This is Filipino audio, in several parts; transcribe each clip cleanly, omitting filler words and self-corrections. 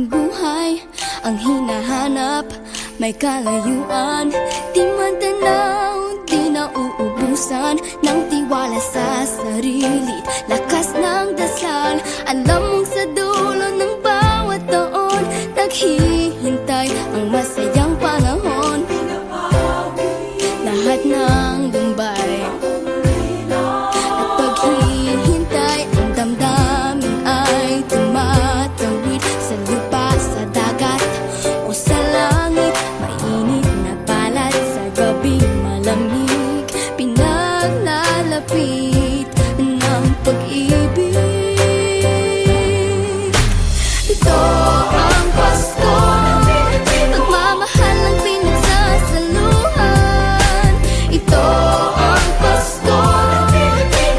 ating buhay ang hinahanap. May kalayuan, di man tanaw, di nauubusan ng tiwala sa sarili, lakas ng dasal. Alam mong sa dulo ng bawat taon, naghihintay ang masayang panahon. Lahat ng lumbay at paghihintay, ang damdamin ay tumatawid sa lupa, sa dagat o sa langit. Mainit na palad sa gabi, malamig, pinaglalapit ng pag-ibig. Ito ang Pasko, pagmamahal ang pinagsasaluhan. Ito ang Pasko,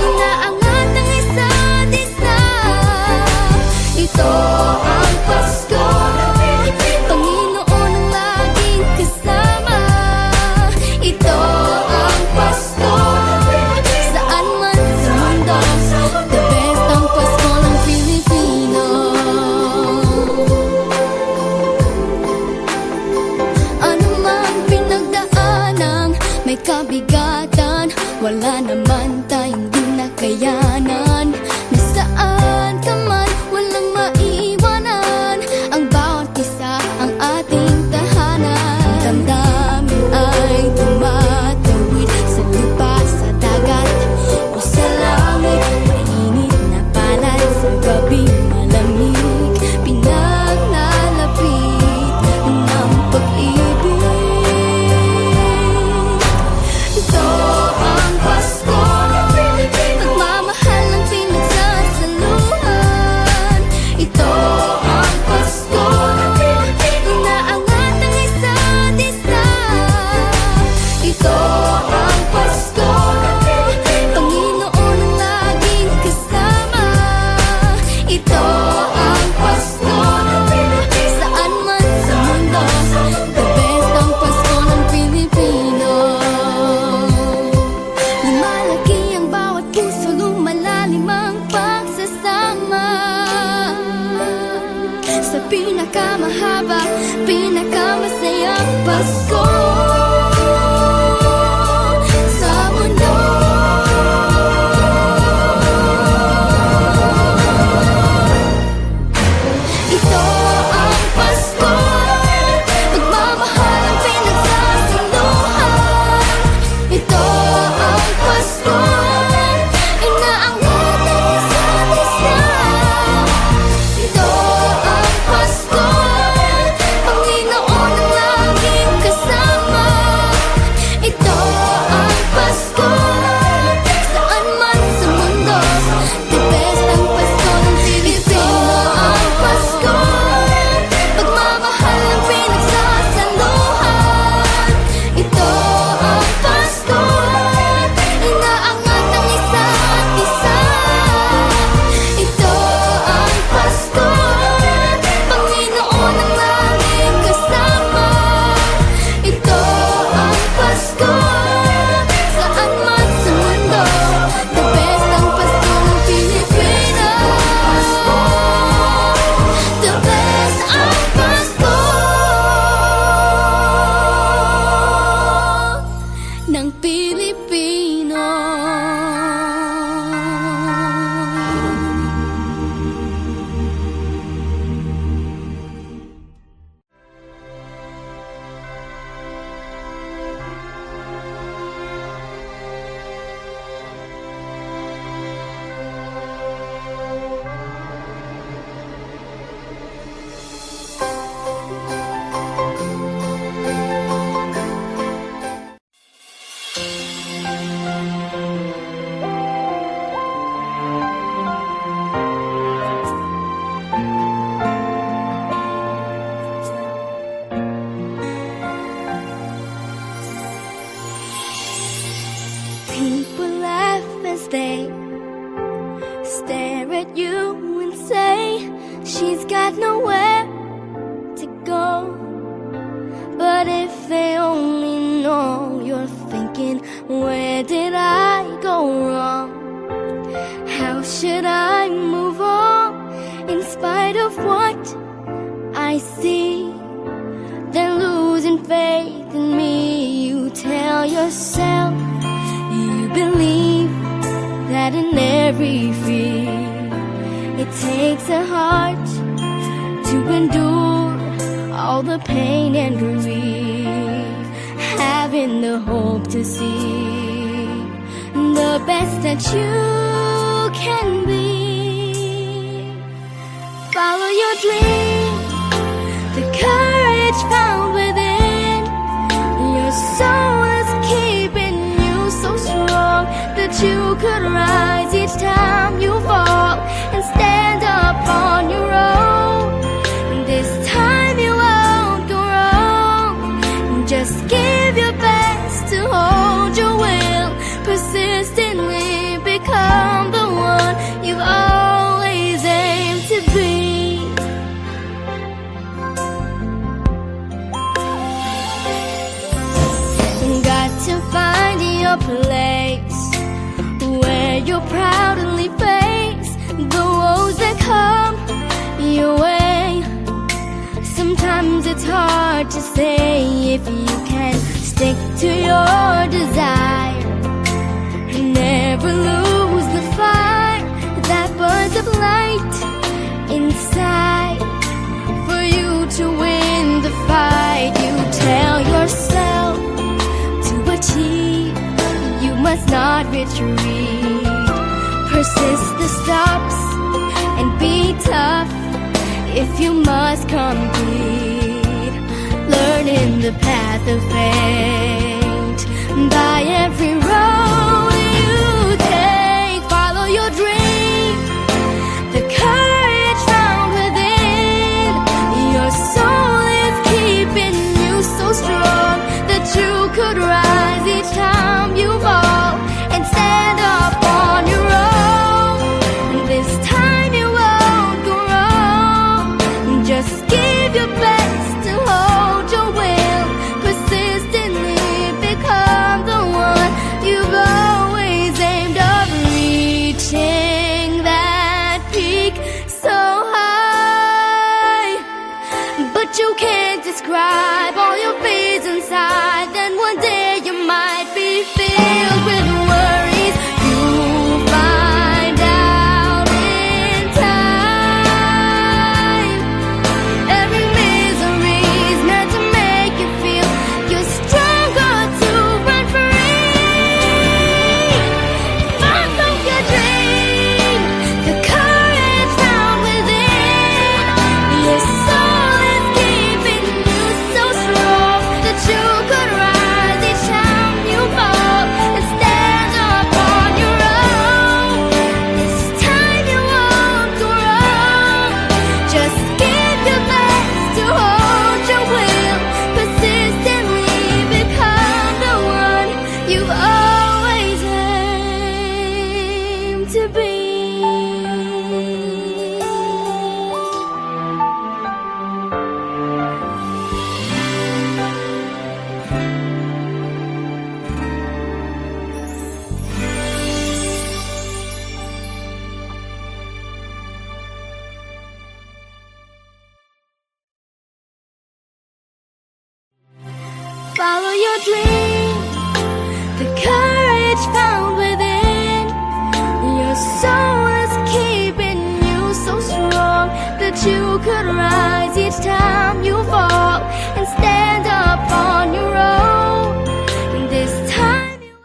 inaangat ang isa't isa. Ito ang Pasko, Panginoon ang laging kasama. Ito ang Pasko, saan man sa mundo, the best ang Pasko ng Pilipino. Ano man pinagdaanang may kabigatan, wala naman tayong di nakayanan. Nasaan ka man, walang maiiwanan, ang bawat isa ang ating tahanan. Damdamin ay tumatawid sa lupa, sa dagat o sa langit. Mainit na palad sa gabi, malamig, pinaglalapit ng pag-ibig. Ito ang Pasko, pagmamahal ang pinagsasaluhan. Ito ang Pasko, inaangat ang isa't isa. Ito ang Pasko, Panginoon ang laging kasama. Ito ang Pasko, saan man sa mundo, the best ang Pasko ng Pilipino. Lumalaki ang bawat puso, lumalalim ang pagsasama. Sa pinakamahaba, pinakamasayang Pasko sa mundo. Ito ang Pasko, pagmamahal ang pinagsasaluhan. Ito ang Pasko, inaangat ang isa't isa. Ito ang Pasko, Panginoon ang laging kasama. Ito ang Pasko, saan man sa mundo, the best ang Pasko ng Pilipino. Ang Pasko, pagmamahal ang pinagsasaluhan. Ito ang Pasko, inaangat ang isa't isa. Ito ang Pasko, Panginoon ang laging kasama. Ito ang Pasko, saan man sa mundo, the best ang Pasko ng Pilipinas. The best ang Pasko ng Pilipino. People laugh as they stare at you and say she's got nowhere to go. But if they only know you're thinking, where did I go wrong? How should I move on in spite of what I see, then losing faith in me. You tell yourself you believe that in every fear it takes a heart to endure all the pain and grief, having the hope to see the best that you can be. Follow your dream, the courage found within. Your soul is keeping you so strong that you could rise each time you fall and stand up on your own. This time you won't go wrong. Just give your best to hold your will, persistently become the one you've always aimed to be. Got to find your place where you'll proudly face the woes that come your way. Sometimes it's hard to say if you can stick to your desire and never lose the fire that burns up light inside. For you to win the fight, you tell yourself to achieve, you must not retreat. Persist the stops and be tough if you must complete. Learning the path of fate by every road you take. Follow your dream, the courage found within. Your soul is keeping you so strong that you could rise each time you fall and stand up on your own. This time you won't go wrong. Just give your best to hold your will, persistently become the one you've always aimed of, reaching that peak so high. But you can't describe all your fears inside. Then one day you might be filled with worries. You'll find out in time. Every misery's meant to make you feel you're stronger to run free. Follow your dream, the courage found within. Your soul is keeping you so strong that you could rise each time you fall and stand up on your own. This time you won't go wrong. Just give your best to hold your will, persistently become the one you've always aimed to be. Follow your dream, the courage found within. Your soul is keeping you so strong that you could rise each time you fall and stand up on your own. This time you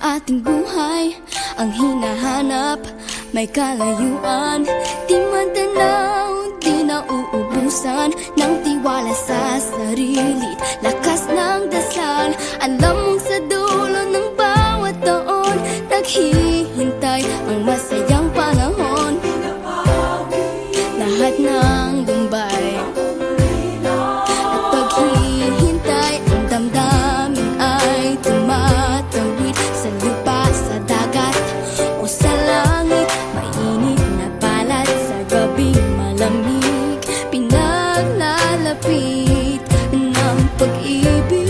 ating buhay ang hinahanap, may kalayuan, di man tanaw, di nauubusan ng tiwala sa sarili, lakas ng dasal. Alam mong sa dulo ng bawat taon, naghihintay ang masayang panahon. Lahat ng lumbay pinipit ng pag-ibig.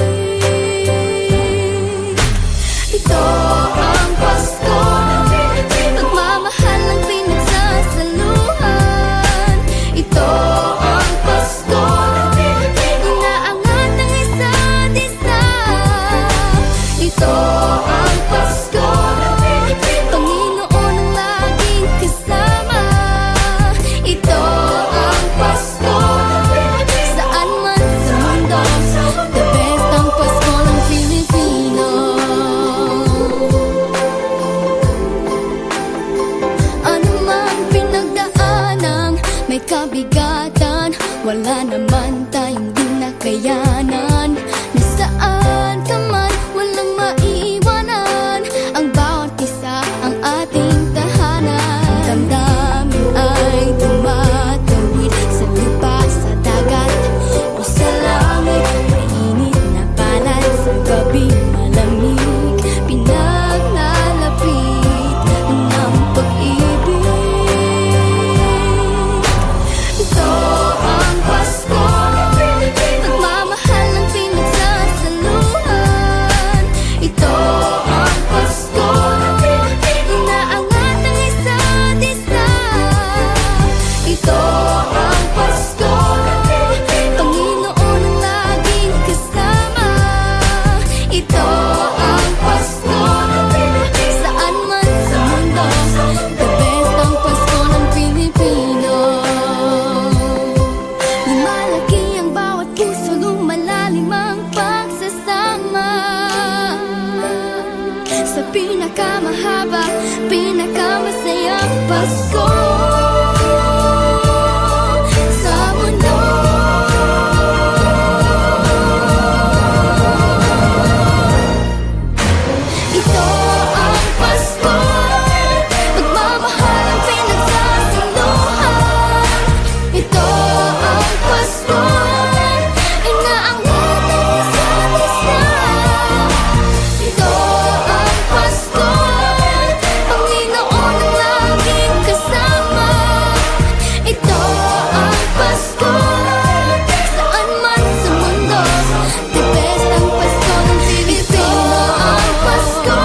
Ito ang Pasko, pagmamahal ang pinagsasaluhan. Ito ang Pasko, inaangat ang isa't isa. Ito ang Pasko, Panginoon ang laging kasama. Ito ang Pasko, saan man sa mundo, the best ang Pasko ng Pilipino. Ano mang pinagdaanang may kabigatan, wala naman tayong di nakayanan. Nasaan ka man, walang maiiwanan, ang bawat isa ang ating tahanan. Damdamin ay tumatawid sa lupa, sa dagat o sa langit. Mainit na palad sa gabi malamig, pinaglalapit ng pag-ibig. Ito ang Pasko, pagmamahal ang pinagsasaluhan. Ito ang Pasko, inaangat ang isa't isa. Ito ang Pasko, Panginoon ang laging kasama. Ito ang Pasko, saan man sa mundo, the best ang Pasko ng Pilipino. Lumalaki ang bawat puso, lumalalim ang pagsasama. Sa pinakamahaba, pinakamasayang Pasko sa mundo. Ito ang Pasko, pagmamahal ang pinagsasaluhan. Ito ang Pasko, inaangat ang isa't isa. Ito ang Pasko, Panginoon ang laging kasama. Ito ang Pasko, saan man sa mundo, the best ang Pasko ng Pilipino. Ang Pasko,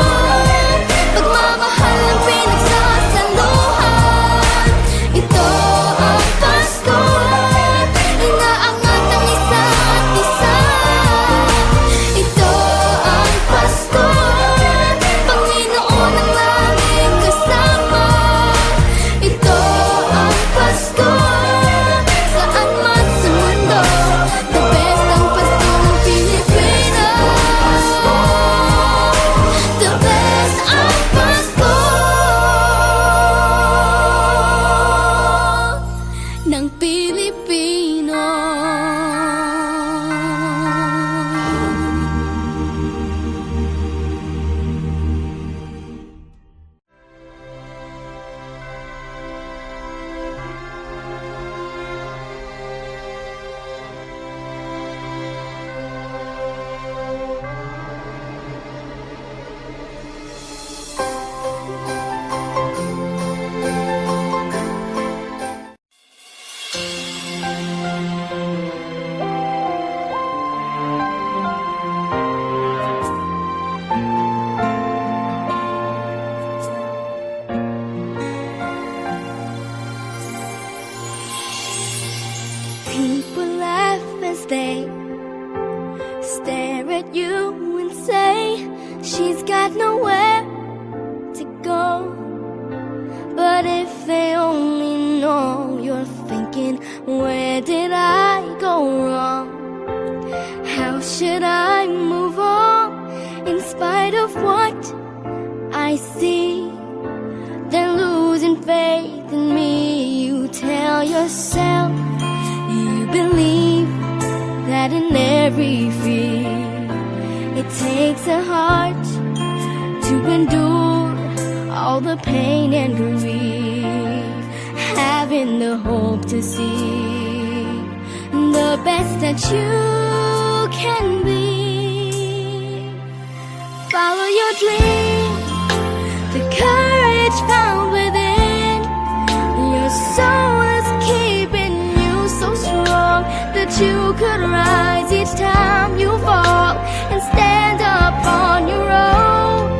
pagmamahal ang pinagsasaluhan. Ito ang Pasko, inaangat ang isa't isa. Ito ang Pasko, Panginoon ang laging kasama. Ito ang Pasko, saan man sa mundo, the best ang Pasko ng Pilipino. The best ang Pasko ng Pilipino. People laugh as they stare at you and say she's got nowhere to go. But if they only know you're thinking, where did I go wrong? How should I move on in spite of what I see? They're losing faith in me. You tell yourself you believe that in every fear it takes a heart to endure all the pain and grief, having the hope to see the best that you can be. Follow your dream, the courage found within. Your soul is keeping you so strong that you could could rise each time you fall and stand up on your own.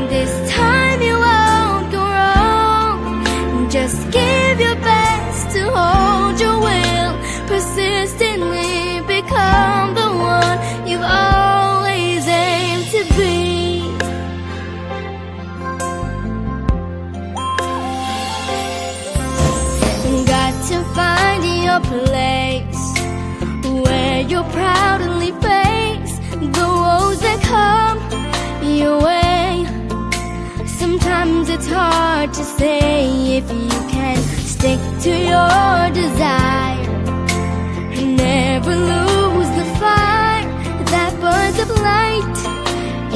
This time you won't go wrong. Just give your best to hold your will. Persistently become the one you've always aimed to be. Got to find your place where you proudly face the woes that come your way. Sometimes it's hard to say if you can stick to your desire. Never lose the fire that burns up light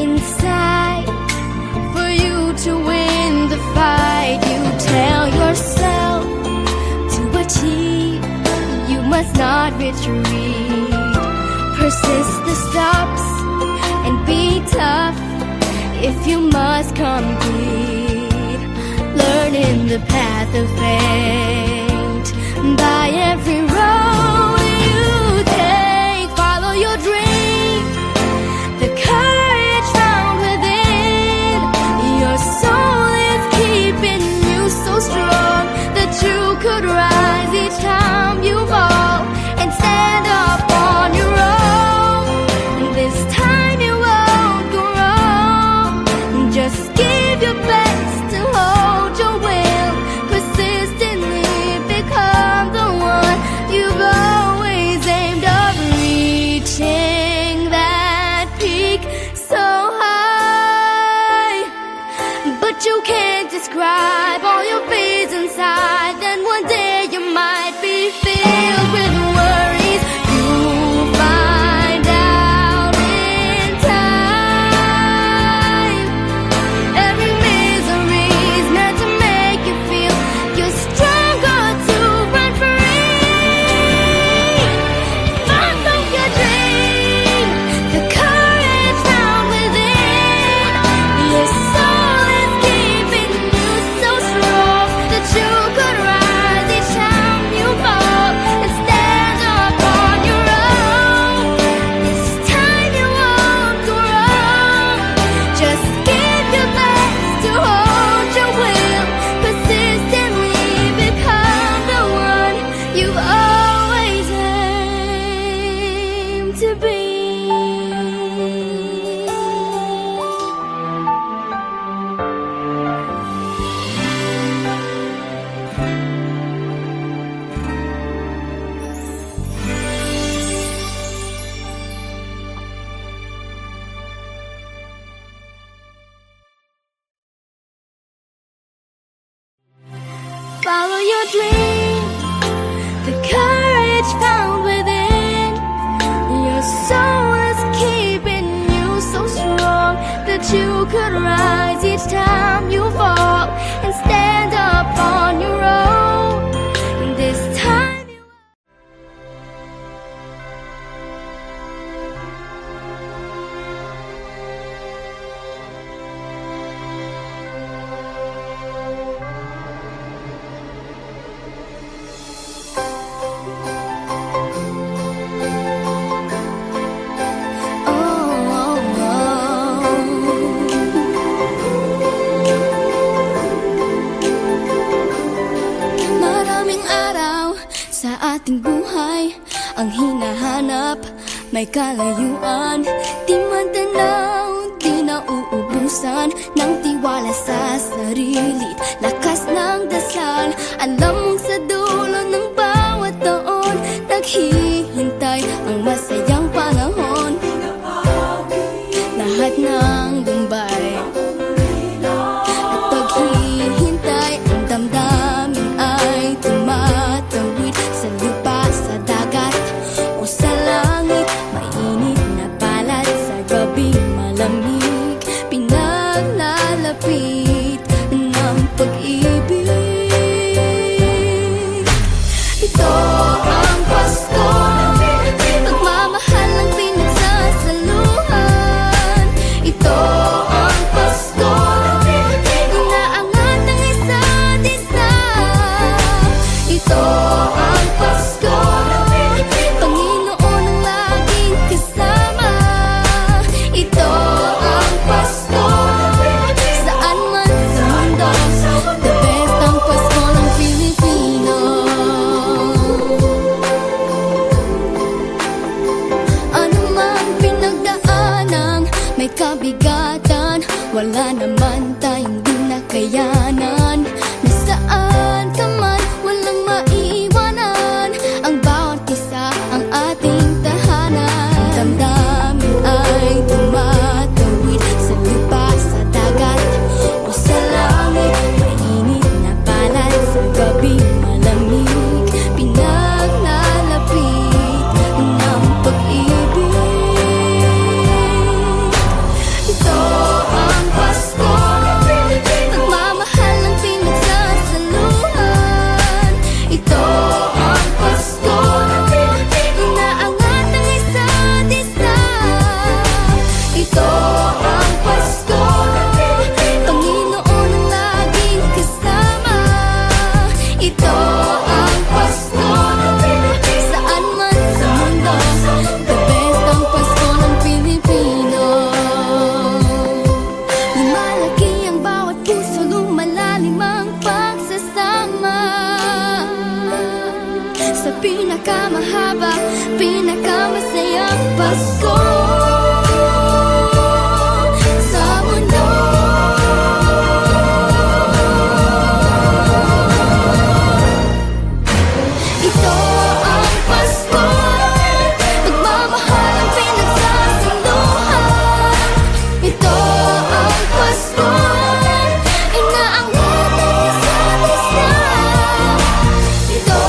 inside. For you to win the fight, you tell yourself to achieve, you must not retreat. Persist the stops and be tough if you must compete. Learn in the path of fate by every road you take. Follow your dream, the courage found within. Your soul is keeping you so strong that you could rise each time you fall and stand up on your own. This time you won't go wrong. Just give your best to hold your will. Persistently become the one you've always aimed of. Reaching that peak so high, but you can't describe all your fears inside. Then one day you might be filled with worries. You'll find out in time. Every misery's meant to make you feel you're stronger to run free. Follow your dream, the courage found within. Your soul is keeping you so strong that you could rise each time you fall and stand up on your own. This time you won't go wrong. Just give your best to hold your will. Persistently become the one you've always aimed to be. Follow your dream, the courage found within. Your soul is keeping you so strong that you could rise each time you fall and stand up on your own. This time you maraming araw sa ating buhay ang hinahanap, may kalayuan. Di man tanaw, di nauubusan ng tiwala sa sarili't lakas ng dasal. Alam mong sa dulo ng bawat taon naghihintay ang masayang panahon. Lahat ng lumbay at paghihintay, ang damdamin ay tumatawid sa lupa, sa dagat o sa langit. Mainit na palad sa gabing malamig, pinaglalapit ng pag-ibig. may kabigatan, wala naman tayong di nakayanan. Nasaan ka man, walang maiiwanan, ang bawat isa ang ating tahanan. Damdamin ay tumatawid sa lupa, sa dagat o sa langit. Mainit na balat sa gabi, malamig, pinaglalapit ng pag-ibig. Ito ang Pasko, pagmamahal ang pinagsasaluhan. Ito ang Pasko, inaangat ang isa't isa. Ito ang Pasko, Panginoon ang laging kasama. Ito ang Pasko, saan man sa mundo, the best ang Pasko ng Pilipino. Lumalaki ang bawat puso, lumalalim ang pagsasama. Sa pinakamahaba, pinakamasayang Pasko sa mundo. Ito ang Pasko, pagmamahal ang pinagsasaluhan. Ito ang Pasko, inaangat ang isa't isa. Ito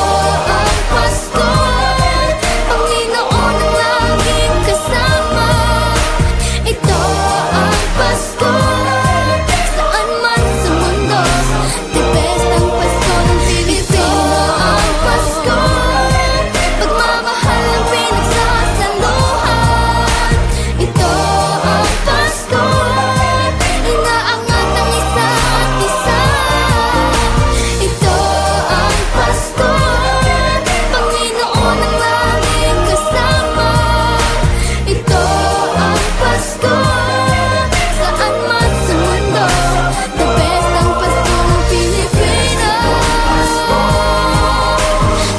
ang Pasko, Panginoon ang laging kasama. Ito ang Pasko, saan man sa mundo, the best ang Pasko ng Pilipino. Ang Pasko, pagmamahal ang pinagsasaluhan. Ito ang Pasko, inaangat ang isa't isa. Ito ang Pasko, Panginoon ang laging kasama. Ito ang Pasko, saan man sa mundo, the best ang Pasko ng Pilipino.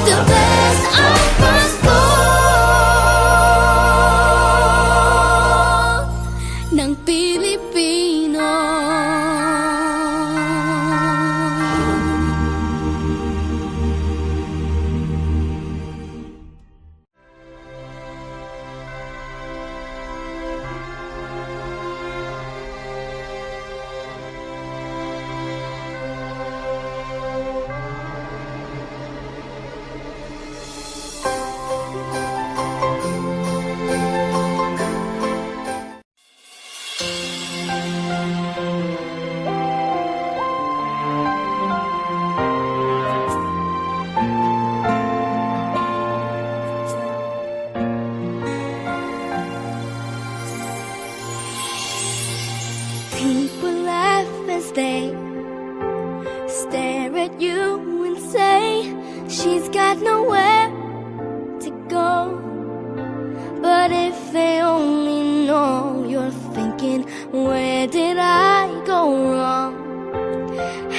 The best ang Pasko ng Pilipino. People laugh as they stare at you and say she's got nowhere to go. But if they only know you're thinking, where did I go wrong?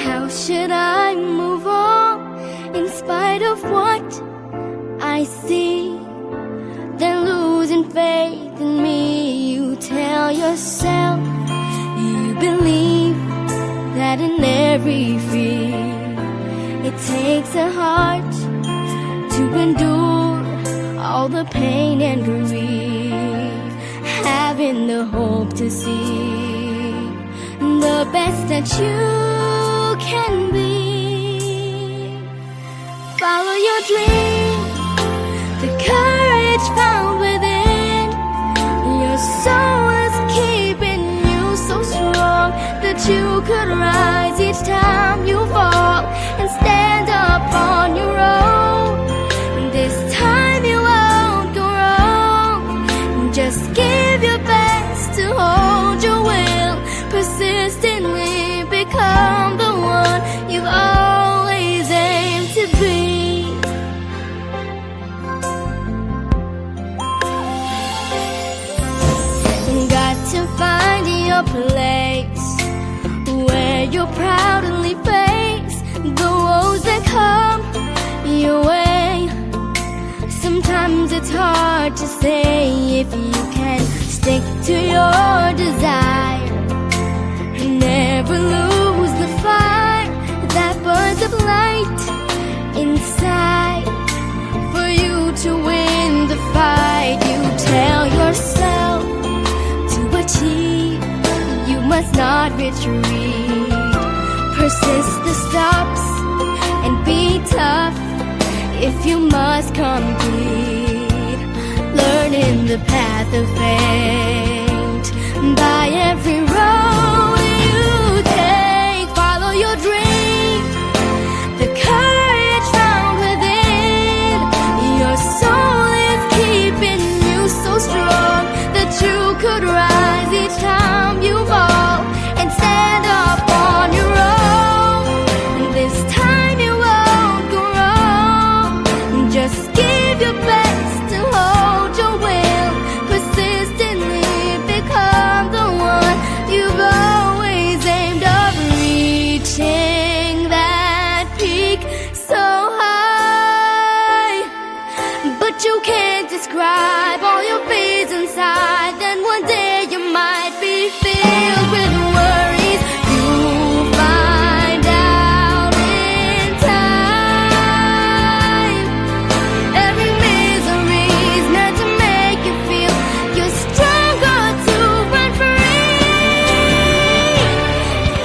How should I move on in spite of what I see? They're losing faith in me. You tell yourself you believe that in every fear it takes a heart to endure all the pain and grief, having the hope to see the best that you can be. Follow your dream, the courage found within. Your soul is keeping you so strong that you could rise each time you fall and stand up on your own. This time you won't go wrong. Just give your best to hold your will, persistently become the one you've always aimed to be. Got to find your place where you're proudly face the woes that come your way. Sometimes it's hard to say if you can stick to your desire. retreat. Persist the stops and be tough if you must complete. Learning the path of fate by every road you take. Follow your dream, the courage found within. Your soul is keeping you so strong that you could rise each time you fall and stand up on your own. This time you won't go wrong. Just give your best to hold your will. Persistently become the one you've always aimed of. Reaching that peak so high, but you can't describe all your fears inside. Then one day you might be filled with worries. You'll find out in time. Every misery's meant to make you feel you're stronger to run free.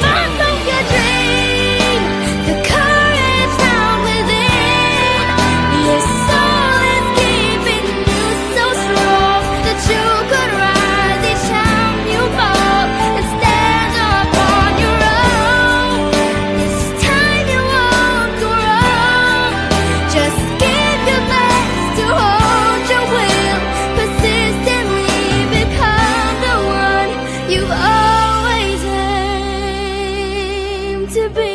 Follow your dream, the courage found within. Your soul is keeping you so strong that you could rise each time you fall and stand up on your own. This time you won't go wrong. Just give your best to hold your will. Persistently become the one you've always aimed to be.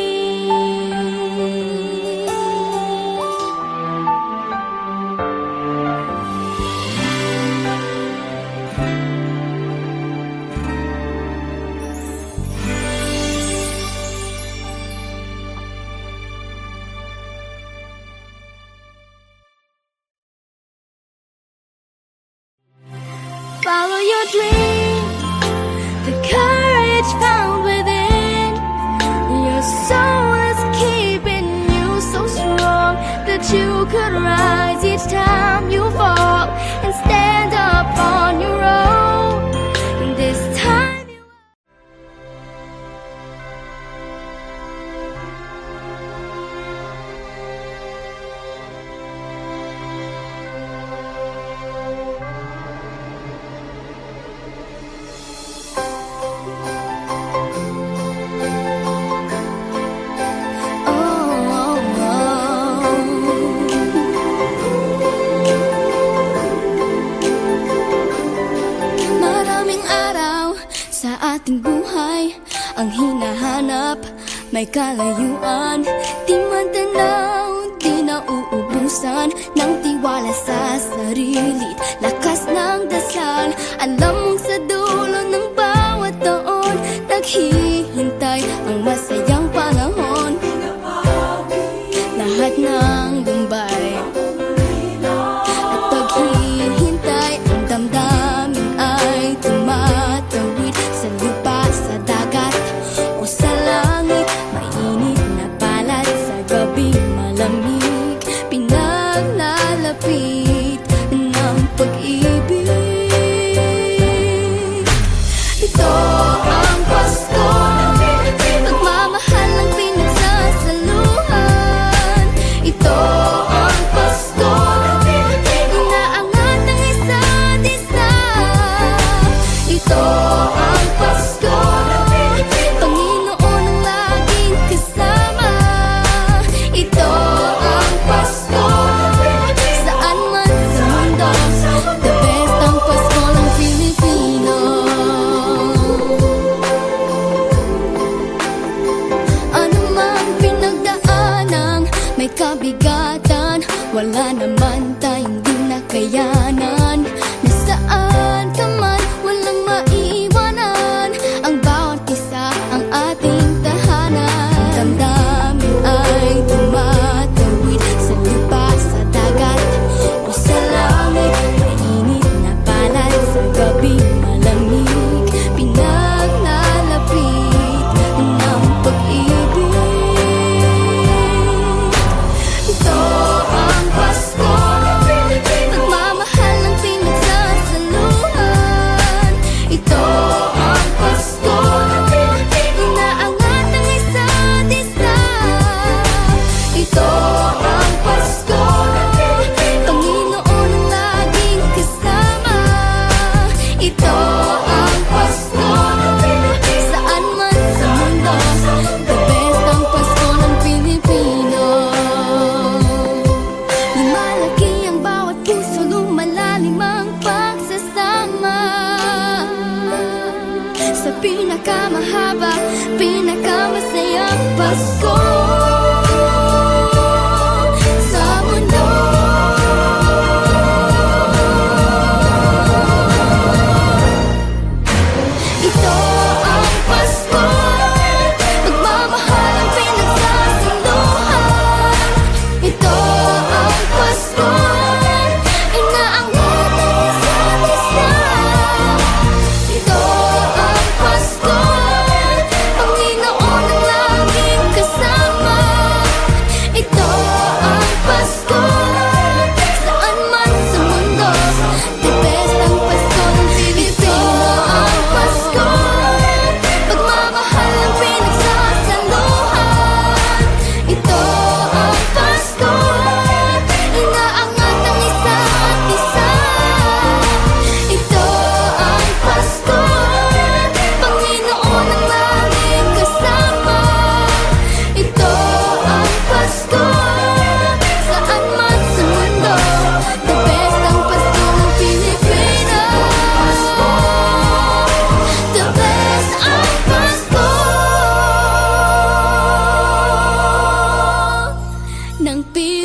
Follow your dream, the courage found within. Your soul is keeping you so strong that you could rise each time you fall and stand up on your own. This time you Maraming araw sa ating buhay ang hinahanap, may kalayuan. Di man tanaw, di nauubusan ng tiwala sa sarili't lakas ng dasal. Alam mong sa dulo ng bawat taon naghihintay ang masayang panahon. Lahat ng lumbay at paghihintay, ang damdamin ay tumatawid sa lupa, sa dagat o sa langit. Mainit na balat sa gabi, malamig pinaglalapit ng pag-ibig. pinakamahaba, pinakamasayang Pasko sa mundo. Ito ang Pasko, pagmamahal ang pinagsasaluhan. Ito ang Pasko, inaangat ang isa't isa. Ito ang Pasko, Panginoon ang laging kasama. Ito ang Pasko, saan man sa mundo, the best ang Pasko ng Pilipino. Ang Pasko, pagmamahal ang pinagsasaluhan. Ito ang Pasko, inaangat ang isa't isa. Ito ang Pasko, Panginoon ang laging kasama. Ito ang Pasko, saan man sa mundo, the best ang Pasko ng Pilipino. The best ang Pasko ng Pilipino.